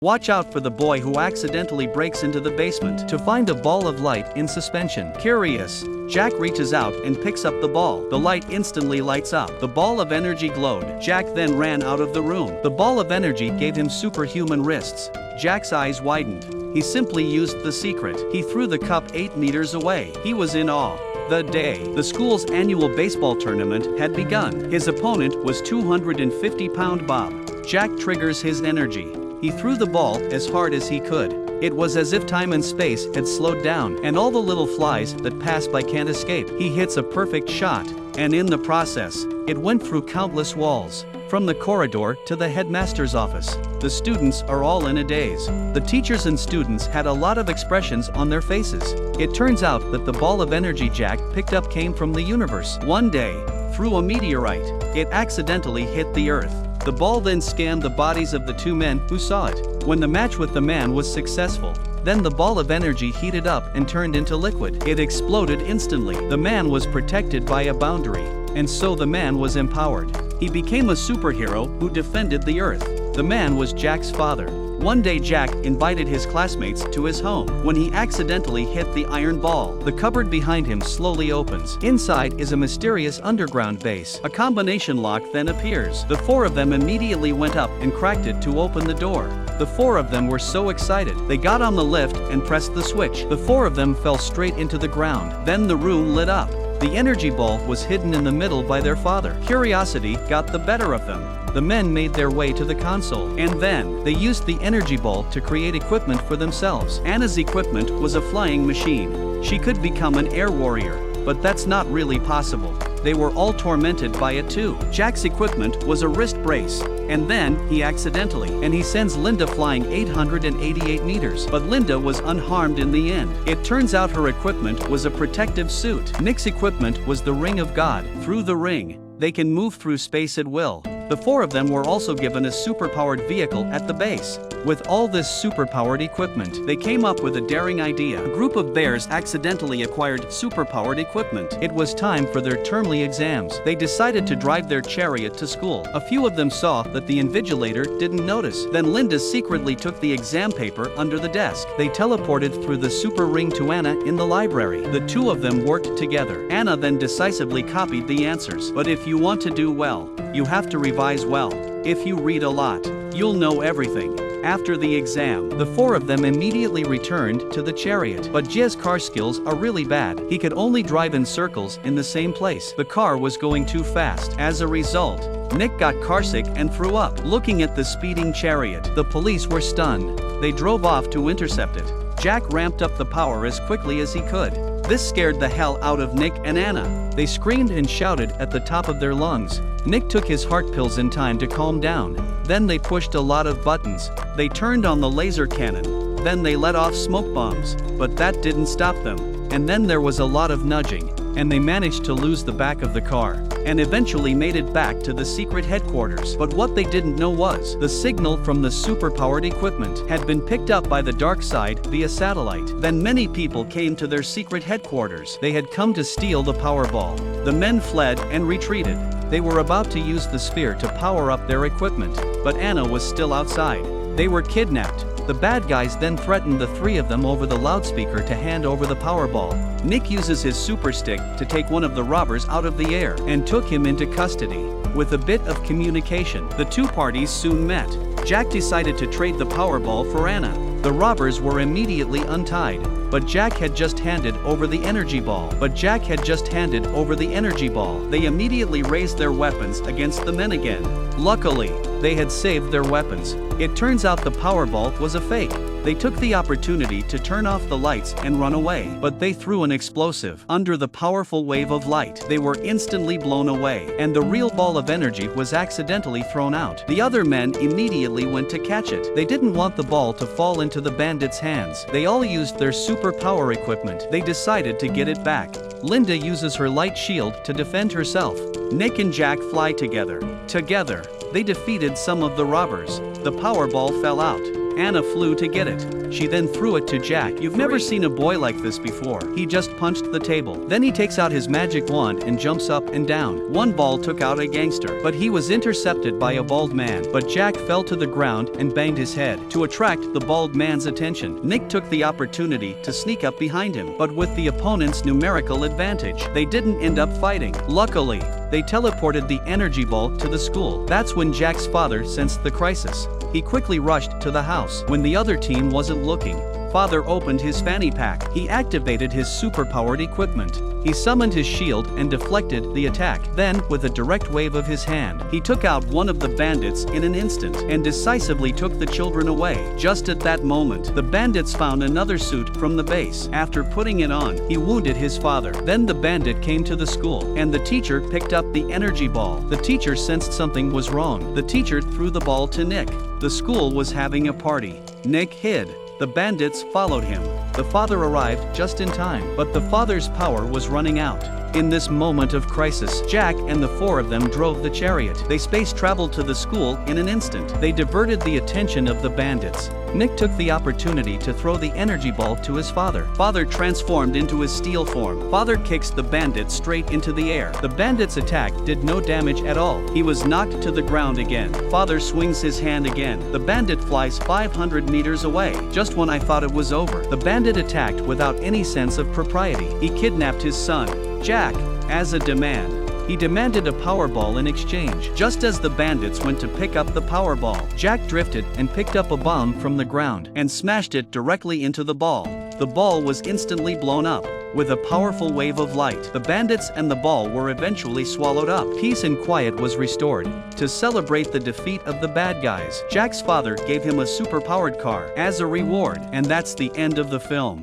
Watch out for the boy who accidentally breaks into the basement to find a ball of light in suspension. Curious, Jack reaches out and picks up the ball. The light instantly lights up. The ball of energy glowed. Jack then ran out of the room. The ball of energy gave him superhuman wrists. Jack's eyes widened. He simply used the secret. He threw the cup 8 meters away. He was in awe. The day the school's annual baseball tournament had begun. His opponent was 250-pound Bob. Jack triggers his energy. He threw the ball as hard as he could. It was as if time and space had slowed down, and all the little flies that pass by can't escape. He hits a perfect shot, and in the process, it went through countless walls. From the corridor to the headmaster's office, the students are all in a daze. The teachers and students had a lot of expressions on their faces. It turns out that the ball of energy Jack picked up came from the universe. One day, through a meteorite, it accidentally hit the earth. The ball then scanned the bodies of the 2 men who saw it. When the match with the man was successful, then the ball of energy heated up and turned into liquid. It exploded instantly. The man was protected by a boundary, and so the man was empowered. He became a superhero who defended the earth. The man was Jack's father. One day Jack invited his classmates to his home. When he accidentally hit the iron ball, the cupboard behind him slowly opens. Inside is a mysterious underground base. A combination lock then appears. The 4 of them immediately went up and cracked it to open the door. The 4 of them were so excited. They got on the lift and pressed the switch. The 4 of them fell straight into the ground. Then the room lit up. The energy ball was hidden in the middle by their father. Curiosity got the better of them. The men made their way to the console, and then they used the energy ball to create equipment for themselves. Anna's equipment was a flying machine. She could become an air warrior, but that's not really possible. They were all tormented by it too. Jack's equipment was a wrist brace, and then he sends Linda flying 888 meters, but Linda was unharmed in the end. It turns out her equipment was a protective suit. Nick's equipment was the ring of God. Through the ring, they can move through space at will. The 4 of them were also given a superpowered vehicle at the base. With all this superpowered equipment, they came up with a daring idea. A group of bears accidentally acquired superpowered equipment. It was time for their termly exams. They decided to drive their chariot to school. A few of them saw that the invigilator didn't notice. Then Linda secretly took the exam paper under the desk. They teleported through the super ring to Anna in the library. The 2 of them worked together. Anna then decisively copied the answers. But if you want to do well, you have to revise well. If you read a lot, you'll know everything. After the exam, the 4 of them immediately returned to the chariot. But Jez's car skills are really bad. He could only drive in circles in the same place. The car was going too fast. As a result, Nick got carsick and threw up. Looking at the speeding chariot, the police were stunned. They drove off to intercept it. Jack ramped up the power as quickly as he could. This scared the hell out of Nick and Anna. They screamed and shouted at the top of their lungs. Nick took his heart pills in time to calm down. Then they pushed a lot of buttons. They turned on the laser cannon. Then they let off smoke bombs. But that didn't stop them. And then there was a lot of nudging, and they managed to lose the back of the car, and eventually made it back to the secret headquarters. But what they didn't know was, the signal from the superpowered equipment had been picked up by the dark side via satellite. Then many people came to their secret headquarters. They had come to steal the Powerball. The men fled and retreated. They were about to use the sphere to power up their equipment, but Anna was still outside. They were kidnapped. The bad guys then threatened the 3 of them over the loudspeaker to hand over the Powerball. Nick uses his super stick to take one of the robbers out of the air and took him into custody. With a bit of communication, the 2 parties soon met. Jack decided to trade the Powerball for Anna. The robbers were immediately untied, but Jack had just handed over the energy ball. They immediately raised their weapons against the men again. Luckily, they had saved their weapons. It turns out the Powerball was a fake. They took the opportunity to turn off the lights and run away, but they threw an explosive. Under the powerful wave of light, they were instantly blown away, and the real ball of energy was accidentally thrown out. The other men immediately went to catch it. They didn't want the ball to fall into the bandits' hands. They all used their super power equipment. They decided to get it back. Linda uses her light shield to defend herself. Nick and Jack fly together. Together, they defeated some of the robbers. The Powerball fell out. Anna flew to get it. She then threw it to Jack. You've never seen a boy like this before. He just punched the table. Then he takes out his magic wand and jumps up and down. One ball took out a gangster, but he was intercepted by a bald man. But Jack fell to the ground and banged his head. To attract the bald man's attention, Nick took the opportunity to sneak up behind him, but with the opponent's numerical advantage, they didn't end up fighting. Luckily, they teleported the energy ball to the school. That's when Jack's father sensed the crisis. He quickly rushed to the house. When the other team wasn't looking, Father opened his fanny pack. He activated his superpowered equipment. He summoned his shield and deflected the attack. Then, with a direct wave of his hand, he took out one of the bandits in an instant and decisively took the children away. Just at that moment, the bandits found another suit from the base. After putting it on, he wounded his father. Then the bandit came to the school, and the teacher picked up the energy ball. The teacher sensed something was wrong. The teacher threw the ball to Nick. The school was having a party. Nick hid. The bandits followed him. The father arrived just in time, but the father's power was running out. In this moment of crisis, Jack and the four of them drove the chariot. They space traveled to the school in an instant. They diverted the attention of the bandits. Nick took the opportunity to throw the energy ball to his father. Father transformed into his steel form. Father kicks the bandit straight into the air. The bandit's attack did no damage at all. He was knocked to the ground again. Father swings his hand again. The bandit flies 500 meters away. Just when I thought it was over, the bandit attacked without any sense of propriety. He kidnapped his son, Jack, as a demand. He demanded a Powerball in exchange. Just as the bandits went to pick up the Powerball, Jack drifted and picked up a bomb from the ground and smashed it directly into the ball. The ball was instantly blown up. With a powerful wave of light, the bandits and the ball were eventually swallowed up. Peace and quiet was restored. To celebrate the defeat of the bad guys, Jack's father gave him a superpowered car as a reward, and that's the end of the film.